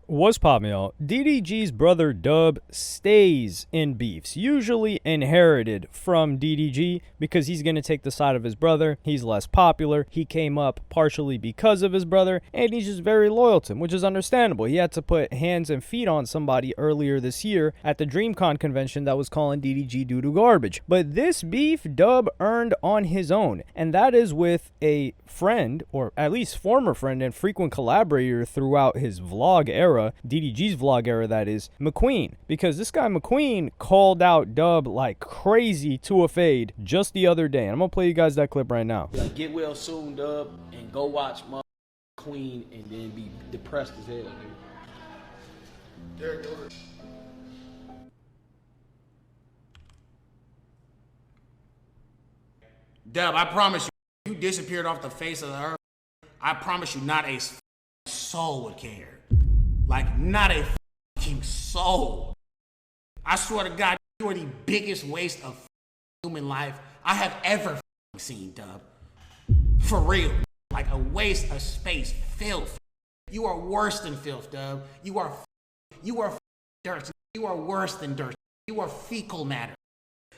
What's poppin', y'all? DDG's brother Dub stays in beefs, usually inherited from DDG because he's gonna take the side of his brother. He's less popular. He came up partially because of his brother, and he's just very loyal to him, which is understandable. He had to put hands and feet on somebody earlier this year at the DreamCon convention that was calling DDG doo-doo garbage. But this beef Dub earned on his own, and that is with a friend, or at least former friend and frequent collaborator throughout his vlog era, DDG's vlog era, that is, McQueen. Because this guy McQueen called out Dub like crazy to a fade just the other day. And I'm gonna play you guys that clip right now. Like, get well soon, Dub, and go watch McQueen and then be depressed as hell, dude. Dub, I promise you disappeared off the face of the earth. I promise you not a soul would care. Like, not a soul. I swear to God, you are the biggest waste of human life I have ever seen, Dub. For real. Like a waste of space, filth. You are worse than filth, Dub. You are dirt. You are worse than dirt. You are fecal matter.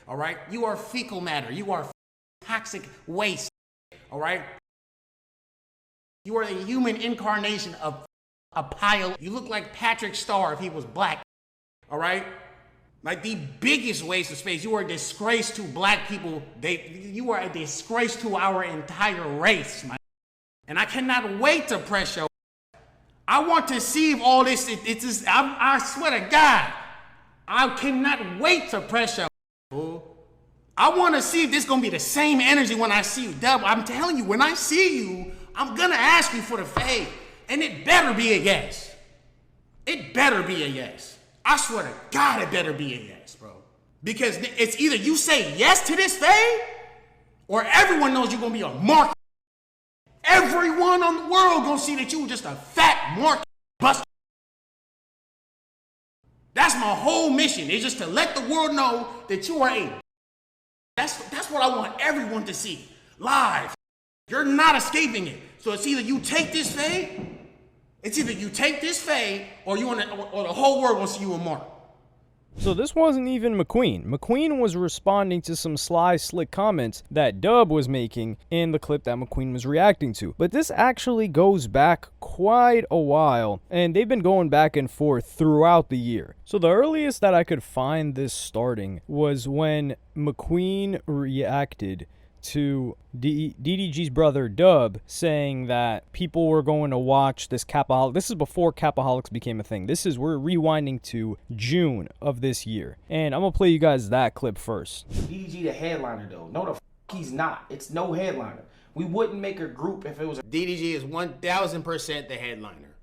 All right? You are fecal matter. You are toxic waste. All right? You are the human incarnation of a pile. You look like Patrick Starr if he was black. All right? Like the biggest waste of space. You are a disgrace to black people. You are a disgrace to our entire race, man. And I cannot wait to press your. I want to see if all this. It's just. I swear to God, I cannot wait to press your. I want to see if this gonna be the same energy when I see you, Dub. I'm telling you, when I see you, I'm gonna ask you for the fade. And it better be a yes. It better be a yes. I swear to God, it better be a yes, bro. Because it's either you say yes to this fade, or everyone knows you're gonna be a market. Everyone on the world gonna see that you were just a fat market buster. That's my whole mission, is just to let the world know that you are a. That's what I want everyone to see. Live. You're not escaping it. So it's either you take this fade. It's either you take this fade, or or the whole world will see you a mark. So this wasn't even McQueen. McQueen was responding to some sly, slick comments that Dub was making in the clip that McQueen was reacting to. But this actually goes back quite a while, and they've been going back and forth throughout the year. So the earliest that I could find this starting was when McQueen reacted to DDG's brother Dub, saying that people were going to watch this Capaholic. This is before Capaholics became a thing. We're rewinding to June of this year. And I'm gonna play you guys that clip first. DDG the headliner though. No, the he's not. It's no headliner. We wouldn't make a group if it was DDG is 1000% the headliner.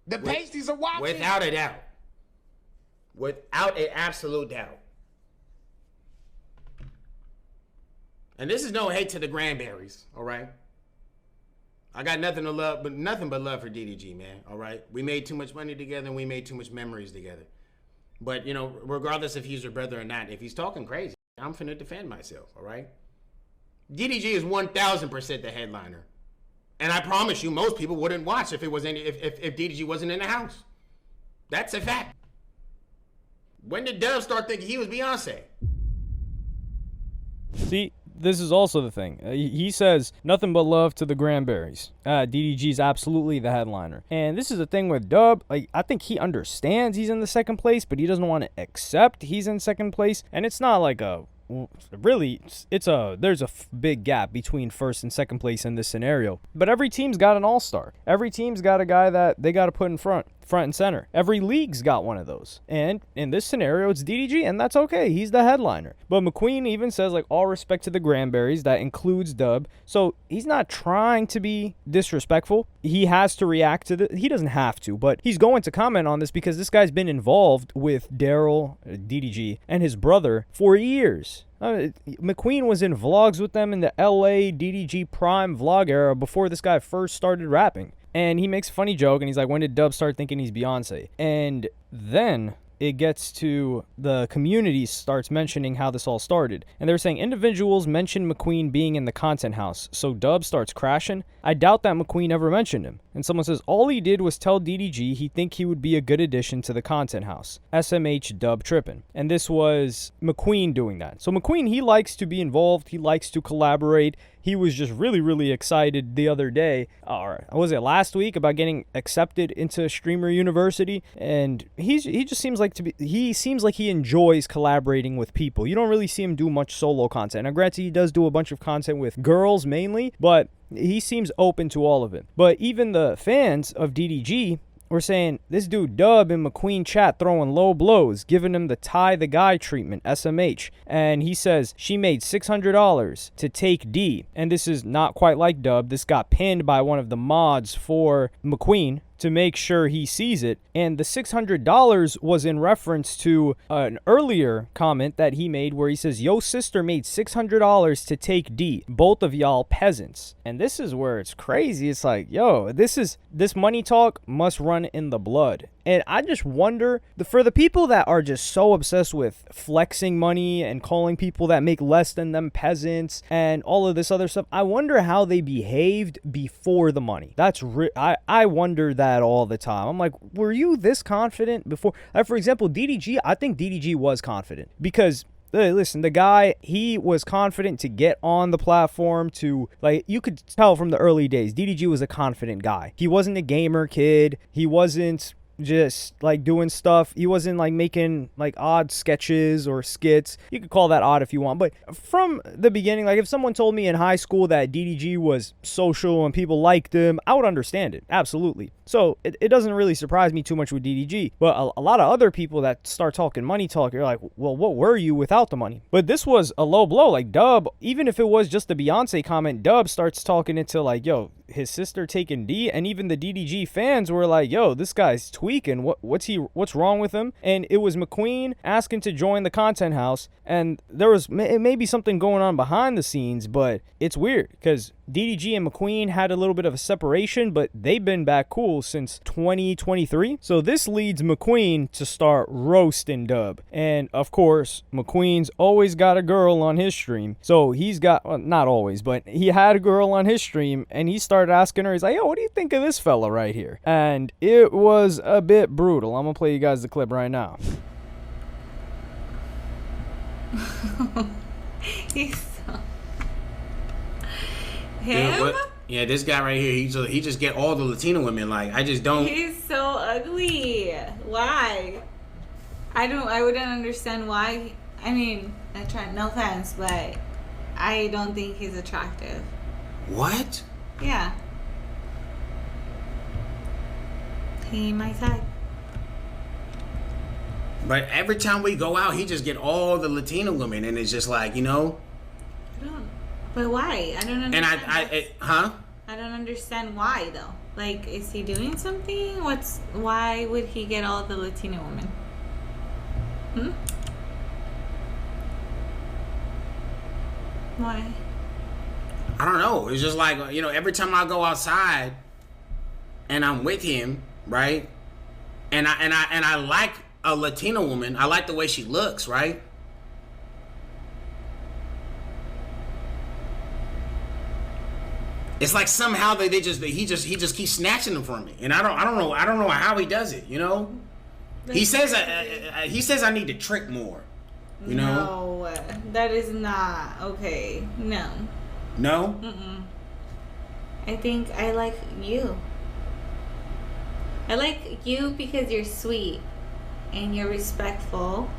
The pasties are watching. Without a doubt. Without an absolute doubt. And this is no hate to the Granberries, all right? I got nothing but love for DDG, man, all right? We made too much money together, and we made too much memories together. But, you know, regardless if he's your brother or not, if he's talking crazy, I'm finna defend myself, all right? DDG is 1000% the headliner. And I promise you, most people wouldn't watch if DDG wasn't in the house. That's a fact. When did Dub start thinking he was Beyonce? See, this is also the thing. He says nothing but love to the Granberries. DDG's absolutely the headliner. And this is the thing with Dub. Like, I think he understands he's in the second place, but he doesn't want to accept he's in second place. And it's not like there's a big gap between first and second place in this scenario. But every team's got an all-star. Every team's got a guy that they got to put in front and center. Every league's got one of those. And in this scenario, it's DDG, and that's okay. He's the headliner. But McQueen even says, like, all respect to the Granberries. That includes Dub. So he's not trying to be disrespectful. He has to react to he doesn't have to, but he's going to comment on this because this guy's been involved with Daryl, DDG, and his brother for years. McQueen was in vlogs with them in the LA DDG Prime vlog era before this guy first started rapping. And he makes a funny joke, and he's like, when did Dub start thinking he's Beyonce? And then it gets to the community starts mentioning how this all started. And they're saying individuals mentioned McQueen being in the content house, so Dub starts crashing. I doubt that McQueen ever mentioned him. And someone says, all he did was tell DDG he think he would be a good addition to the content house. SMH dub trippin'. And this was McQueen doing that. So McQueen, he likes to be involved. He likes to collaborate. He was just really, really excited the other day, or was it last week, about getting accepted into Streamer University. And he just seems like he enjoys collaborating with people. You don't really see him do much solo content. Now, granted, he does do a bunch of content with girls mainly, but he seems open to all of it. But even the fans of DDG were saying this dude Dub in McQueen chat throwing low blows, giving him the Ty the Guy treatment, SMH. And he says she made $600 to take D. And this is not quite like Dub. This got pinned by one of the mods for McQueen to make sure he sees it. And the $600 was in reference to an earlier comment that he made where he says, yo sister made $600 to take D. Both of y'all peasants. And this is where it's crazy. It's like, yo, this money talk must run in the blood. And I just wonder, for the people that are just so obsessed with flexing money and calling people that make less than them peasants and all of this other stuff, I wonder how they behaved before the money. I wonder that all the time. I'm like, were you this confident before? Like, for example, DDG, I think DDG was confident because listen, the guy, he was confident to get on the platform to, like, you could tell from the early days, DDG was a confident guy. He wasn't a gamer kid. He wasn't just like doing stuff. He wasn't like making like odd sketches or skits. You could call that odd if you want, but from the beginning, like if someone told me in high school that DDG was social and people liked him, I would understand it. Absolutely. So it doesn't really surprise me too much with DDG, but a lot of other people that start talking money talk, you're like, well, what were you without the money? But this was a low blow. Like Dub, even if it was just the Beyonce comment, Dub starts talking into like, yo, his sister taking D, and even the DDG fans were like, yo, this guy's tweaking. What's wrong with him? And it was McQueen asking to join the content house, and there was maybe something going on behind the scenes, but it's weird because DDG and McQueen had a little bit of a separation, but they've been back cool since 2023. So this leads McQueen to start roasting Dub. And of course, McQueen's always got a girl on his stream. So he's got, well, not always, but he had a girl on his stream, and he started asking her, he's like, yo, what do you think of this fella right here? And it was a bit brutal. I'm gonna play you guys the clip right now. He's so... Him? Yeah, this guy right here, he just get all the Latino women. Like, I just don't. He's so ugly. Why? I wouldn't understand why. I mean, no offense, but I don't think he's attractive. What? Yeah. He ain't my type. But every time we go out, he just get all the Latino women, and it's just like, you know. But why? I don't understand. And I don't understand why though. Like, is he doing something? Why would he get all the Latino women? Why? I don't know. It's just like, you know, every time I go outside and I'm with him, right? And I like a Latino woman. I like the way she looks, right? It's like somehow he just keeps snatching them from me, and I don't know how he does it. You know, he says I need to trick more. You know, no, that is not okay. No. No. I think I like you. I like you because you're sweet and you're respectful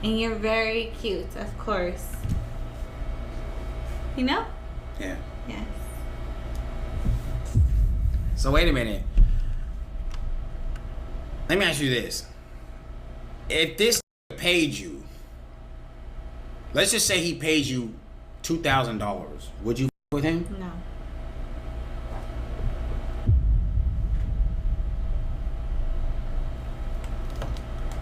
and you're very cute, of course. You know? Yeah. Yes. So wait a minute. Let me ask you this. If this paid you, let's just say he paid you $2,000, would you with him? No.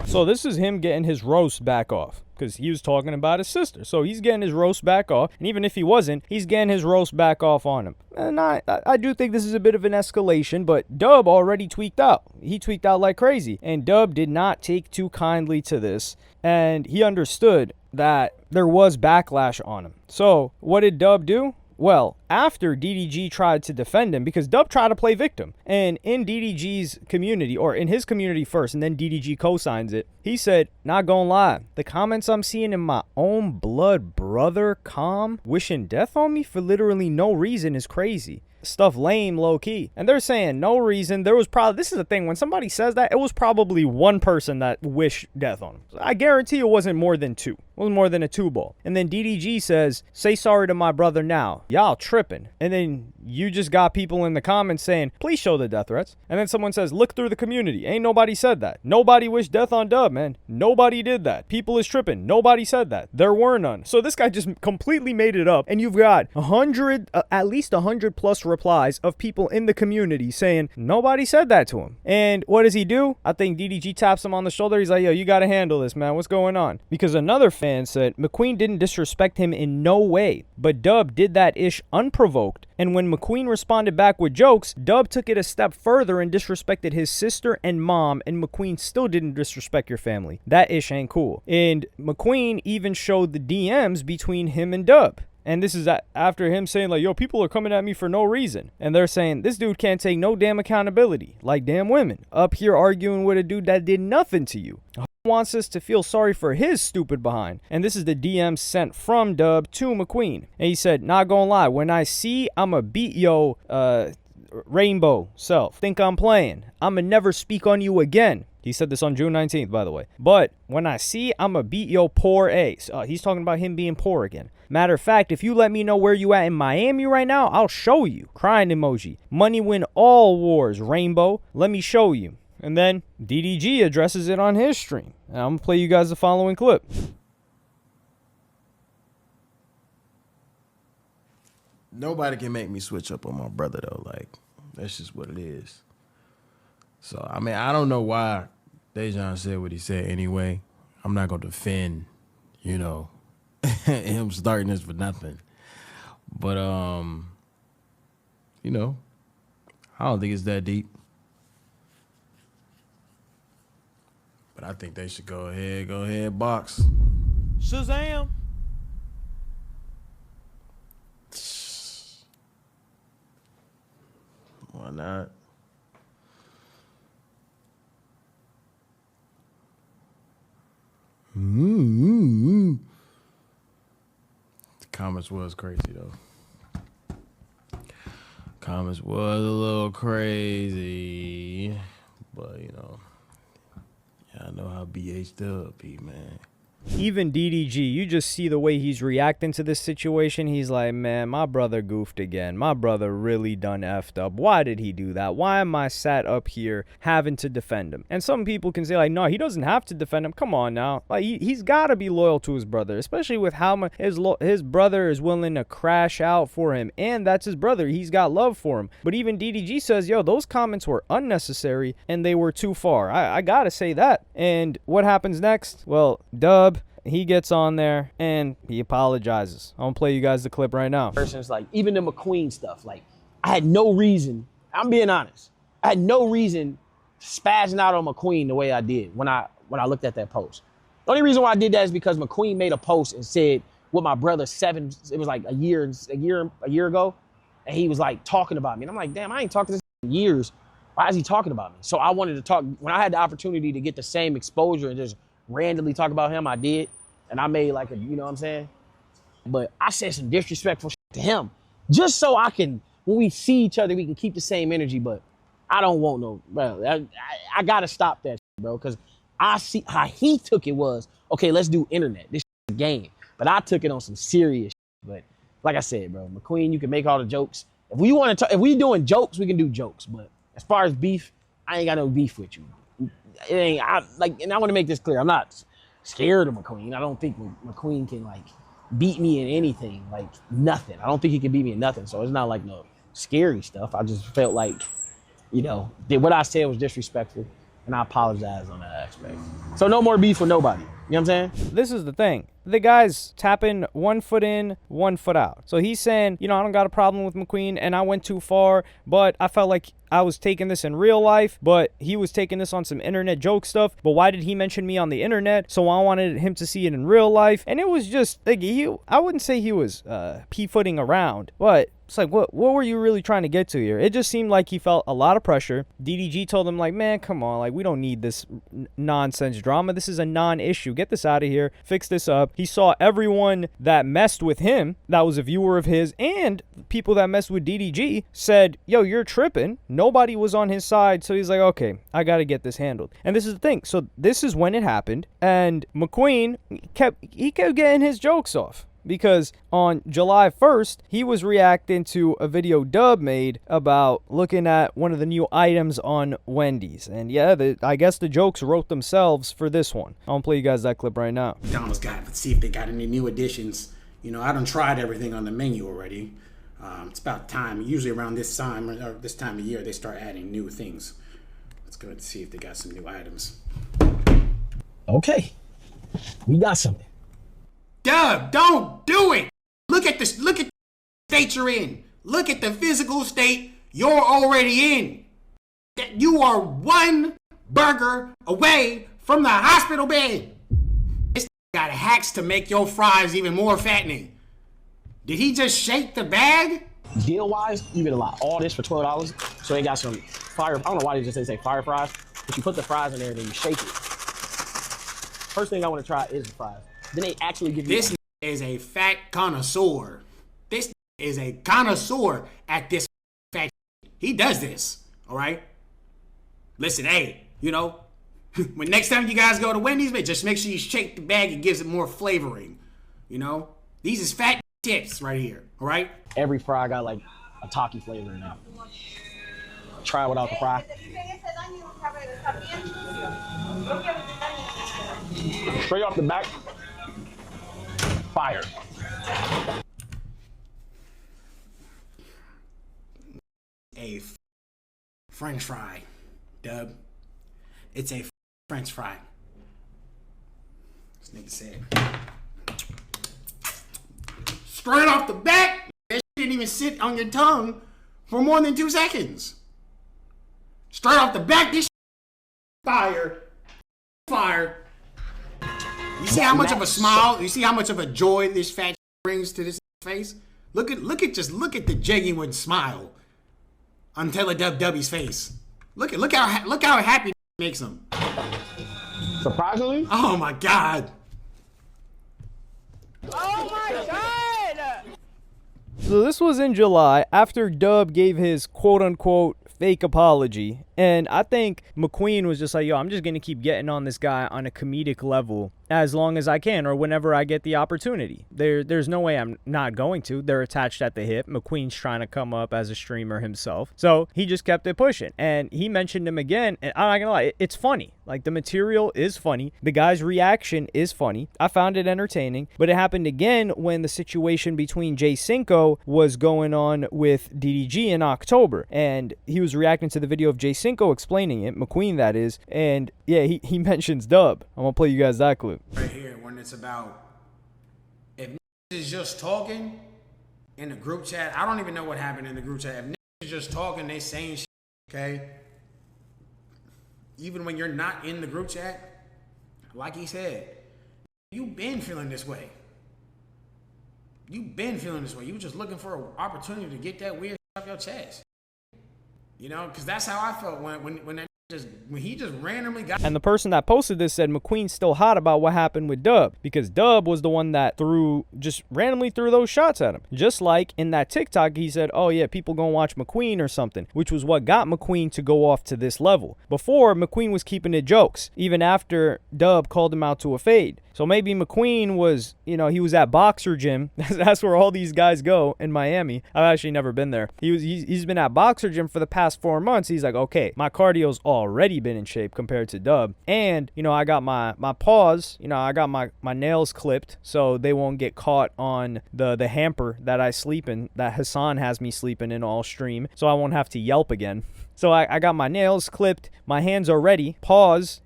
So this is him getting his roast back off because he was talking about his sister. So he's getting his roast back off. And even if he wasn't, he's getting his roast back off on him. And I do think this is a bit of an escalation, but Dub already tweaked out. He tweaked out like crazy. And Dub did not take too kindly to this. And he understood that there was backlash on him. So what did Dub do? Well, after DDG tried to defend him, because Dub tried to play victim, and in DDG's community, or in his community first, and then DDG co-signs it, he said, not gonna lie, the comments I'm seeing in my own blood brother wishing death on me for literally no reason is crazy. Stuff lame, low-key. And they're saying no reason. There was probably, this is the thing, when somebody says that, it was probably one person that wished death on him. I guarantee it wasn't more than two. It was more than a two ball. And then DDG says, say sorry to my brother now. Y'all tripping. And then you just got people in the comments saying, please show the death threats. And then someone says, look through the community. Ain't nobody said that. Nobody wished death on Dub, man. Nobody did that. People is tripping. Nobody said that. There were none. So this guy just completely made it up. And you've got at least 100 plus replies of people in the community saying nobody said that to him. And what does he do? I think DDG taps him on the shoulder. He's like, yo, you got to handle this, man. What's going on? Because another fan said McQueen didn't disrespect him in no way, but Dub did that ish unprovoked. And when McQueen responded back with jokes, Dub took it a step further and disrespected his sister and mom, and McQueen still didn't disrespect your family. That ish ain't cool. And McQueen even showed the DMs between him and Dub. And this is after him saying, like, yo, people are coming at me for no reason. And they're saying, this dude can't take no damn accountability. Like, damn women. Up here arguing with a dude that did nothing to you. Wants us to feel sorry for his stupid behind. And this is the DM sent from Dub to McQueen. And he said, not gonna lie, when I see I'ma beat yo, rainbow self. Think I'm playing. I'ma never speak on you again. He said this on June 19th, by the way. But when I see I'ma beat yo poor A. He's talking about him being poor again. Matter of fact, if you let me know where you at in Miami right now, I'll show you. Crying emoji. Money win all wars, rainbow. Let me show you. And then DDG addresses it on his stream. And I'm going to play you guys the following clip. Nobody can make me switch up on my brother, though. Like, that's just what it is. So, I mean, I don't know why Dejan said what he said anyway. I'm not going to defend, you know, him starting this for nothing. But, you know, I don't think it's that deep. But I think they should go ahead, box. Shazam! Why not? The comments was crazy, though. Comments was a little crazy. But, you know, I know how BH Dub be, man. Even DDG, you just see the way he's reacting to this situation. He's like, man, my brother goofed again. My brother really done effed up. Why did he do that? Why am I sat up here having to defend him? And some people can say, like, no, he doesn't have to defend him. Come on now. Like, he's got to be loyal to his brother, especially with how much his brother is willing to crash out for him. And that's his brother. He's got love for him. But even DDG says, yo, those comments were unnecessary and they were too far. I got to say that. And what happens next? Well, Dub, he gets on there and he apologizes. I'm gonna play you guys the clip right now. Person's like, even the McQueen stuff, like, I had no reason, I'm being honest, I had no reason spazzing out on McQueen the way I did when I looked at that post. The only reason why I did that is because McQueen made a post and said what my brother it was like a year ago, and he was like talking about me. And I'm like, damn, I ain't talked to this in years. Why is he talking about me? So I wanted to talk, when I had the opportunity to get the same exposure and just randomly talk about him, I did. And I made like you know what I'm saying? But I said some disrespectful shit to him just so I can, when we see each other, we can keep the same energy. But I don't want no, bro. I got to stop that shit, bro. Because I see how he took it was, okay, let's do internet. This is a game. But I took it on some serious shit. But like I said, bro, McQueen, you can make all the jokes. If we want to, if we doing jokes, we can do jokes. But as far as beef, I ain't got no beef with you. It ain't, and I want to make this clear. I'm not scared of McQueen. I don't think McQueen can like beat me in anything, like nothing. I don't think he can beat me in nothing. So it's not like no scary stuff. I just felt like, you know, what I said was disrespectful. and I apologize on that aspect. So no more beef with nobody. You know what I'm saying? This is the thing. The guy's tapping 1 foot in, 1 foot out. So he's saying, I don't got a problem with McQueen and I went too far, but I felt like I was taking this in real life, but he was taking this on some internet joke stuff. But why did he mention me on the internet? So I wanted him to see it in real life. And it was just like, I wouldn't say he was pea-footing around, but it's like, what were you really trying to get to here? It just seemed like he felt a lot of pressure. DDG told him, like, man, come on. Like, we don't need this nonsense drama. This is a non-issue. Get this out of here. Fix this up. He saw everyone that messed with him, that was a viewer of his, and people that messed with DDG said, yo, you're tripping. Nobody was on his side. So he's like, okay, I got to get this handled. And this is the thing. So this is when it happened. And McQueen kept getting his jokes off. Because on July 1st, he was reacting to a video Dub made about looking at one of the new items on Wendy's. And yeah, I guess the jokes wrote themselves for this one. I'll play you guys that clip right now. McDonald's got, let's see if they got any new additions. I done tried everything on the menu already. It's about time. Usually around this time or this time of year, they start adding new things. Let's go and see if they got some new items. Okay, we got something. Dub, don't do it. Look at this. Look at the state you're in. Look at the physical state you're already in. That you are one burger away from the hospital bed. This got hacks to make your fries even more fattening. Did he just shake the bag? Deal-wise, you get a lot. All this for $12. So they got some fire. I don't know why they just say fire fries. But you put the fries in there and then you shake it. First thing I want to try is the fries. Then they actually give you. This is a fat connoisseur. This is a connoisseur at this fat. He does this, all right? Listen, hey, when next time you guys go to Wendy's, man, just make sure you shake the bag. It gives it more flavoring. These is fat tips right here, all right? Every fry got like a Taki flavor in it. Try it without the fry. Straight off the back. Fire. A French fry, Dub. It's a French fry. This nigga said. Straight off the back, that shit didn't even sit on your tongue for more than 2 seconds. Straight off the back, this fire. You see how much of a smile, you see how much of a joy this fat brings to this face? Look at the genuine smile on Teledubby's face. Look how happy makes him. Surprisingly? Oh my God. Oh my God! So this was in July after Dub gave his quote-unquote fake apology. And I think McQueen was just like, yo, I'm just going to keep getting on this guy on a comedic level as long as I can or whenever I get the opportunity. There's no way I'm not going to. They're attached at the hip. McQueen's trying to come up as a streamer himself. So he just kept it pushing. And he mentioned him again. And I'm not going to lie, it's funny. Like, the material is funny. The guy's reaction is funny. I found it entertaining. But it happened again when the situation between Jay Cinco was going on with DDG in October. And he was reacting to the video of Jay Cinco explaining it, McQueen that is, and yeah, he mentions Dub. I'm gonna play you guys that clip. Right here, when it's about, if is just talking in the group chat, I don't even know what happened in the group chat. If is just talking, they saying shit, okay? Even when you're not in the group chat, like he said, you've been feeling this way. You've been feeling this way. You were just looking for an opportunity to get that weird shit off your chest. Because that's how I felt when he just randomly got. And the person that posted this said McQueen's still hot about what happened with Dub because Dub was the one that just randomly threw those shots at him. Just like in that TikTok, he said, oh yeah, people gonna watch McQueen or something, which was what got McQueen to go off to this level. Before, McQueen was keeping it jokes, even after Dub called him out to a fade. So maybe McQueen was, he was at Boxer Gym. That's where all these guys go in Miami. I've actually never been there. He's been at Boxer Gym for the past 4 months. He's like, okay, my cardio's already been in shape compared to Dub. And, I got my paws, I got my nails clipped so they won't get caught on the hamper that I sleep in, that Hassan has me sleeping in all stream. So I won't have to yelp again. So I got my nails clipped. My hands are ready. Pause.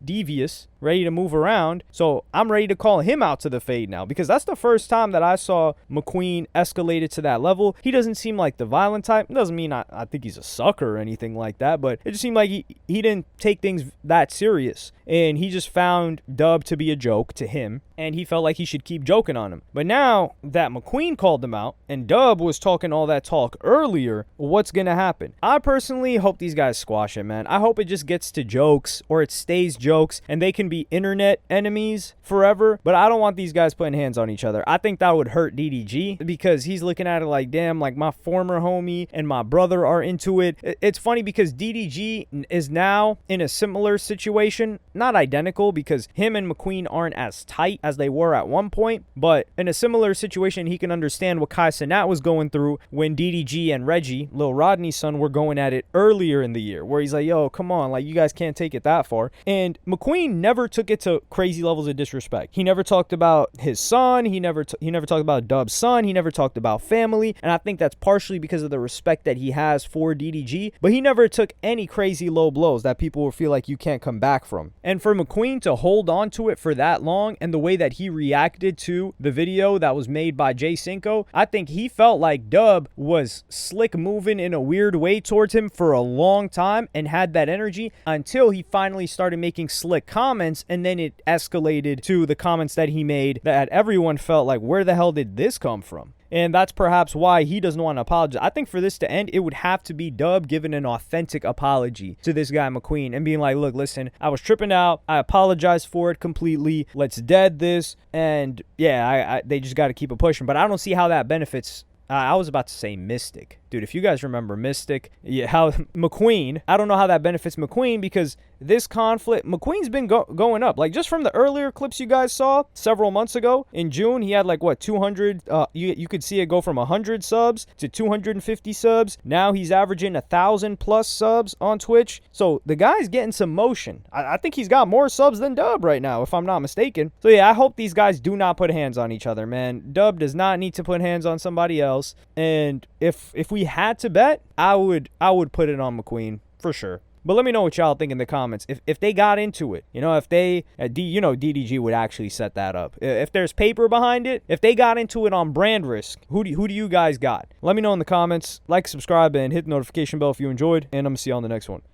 Devious, ready to move around. So I'm ready to call him out to the fade now, because that's the first time that I saw McQueen escalated to that level. He doesn't seem like the violent type. It doesn't mean I think he's a sucker or anything like that, but it just seemed like he didn't take things that serious. And he just found Dub to be a joke to him, and he felt like he should keep joking on him. But now that McQueen called him out and Dub was talking all that talk earlier, what's gonna happen? I personally hope these guys squash it, man. I hope it just gets to jokes, or it stays jokes, and they can be internet enemies forever. But I don't want these guys putting hands on each other. I think that would hurt DDG, because he's looking at it like, damn, like my former homie and my brother are into it. It's funny because DDG is now in a similar situation. Not identical, because him and McQueen aren't as tight as they were at one point, but in a similar situation, he can understand what Kai Cenat was going through when DDG and Reggie, Lil Rodney's son, were going at it earlier in the year, where he's like, yo, come on, like you guys can't take it that far. And McQueen never took it to crazy levels of disrespect. He never talked about his son. He never talked about Dub's son. He never talked about family. And I think that's partially because of the respect that he has for DDG. But he never took any crazy low blows that people will feel like you can't come back from. And for McQueen to hold on to it for that long, and the way that he reacted to the video that was made by Jay Cinco, I think he felt like Dub was slick moving in a weird way towards him for a long time, and had that energy until he finally started making slick comments, and then it escalated to the comments that he made that everyone felt like, where the hell did this come from? And that's perhaps why he doesn't want to apologize. I think for this to end, it would have to be Dub giving an authentic apology to this guy McQueen and being like, look, listen, I was tripping out. I apologize for it completely. Let's dead this. And yeah, they just got to keep it pushing. But I don't see how that benefits. I was about to say Mystic. Dude, if you guys remember Mystic, yeah, how McQueen, I don't know how that benefits McQueen, because this conflict, McQueen's been going up. Like, just from the earlier clips you guys saw several months ago, in June, he had like, what, 200, you could see it go from 100 subs to 250 subs. Now he's averaging 1,000 plus subs on Twitch. So the guy's getting some motion. I think he's got more subs than Dub right now, if I'm not mistaken. So yeah, I hope these guys do not put hands on each other, man. Dub does not need to put hands on somebody else. And if we had to bet, I would put it on McQueen for sure. But let me know what y'all think in the comments. If they got into it, if they, DDG would actually set that up. If there's paper behind it, if they got into it on brand risk, who do you guys got? Let me know in the comments. Like, subscribe, and hit the notification bell if you enjoyed. And I'm gonna see you on the next one.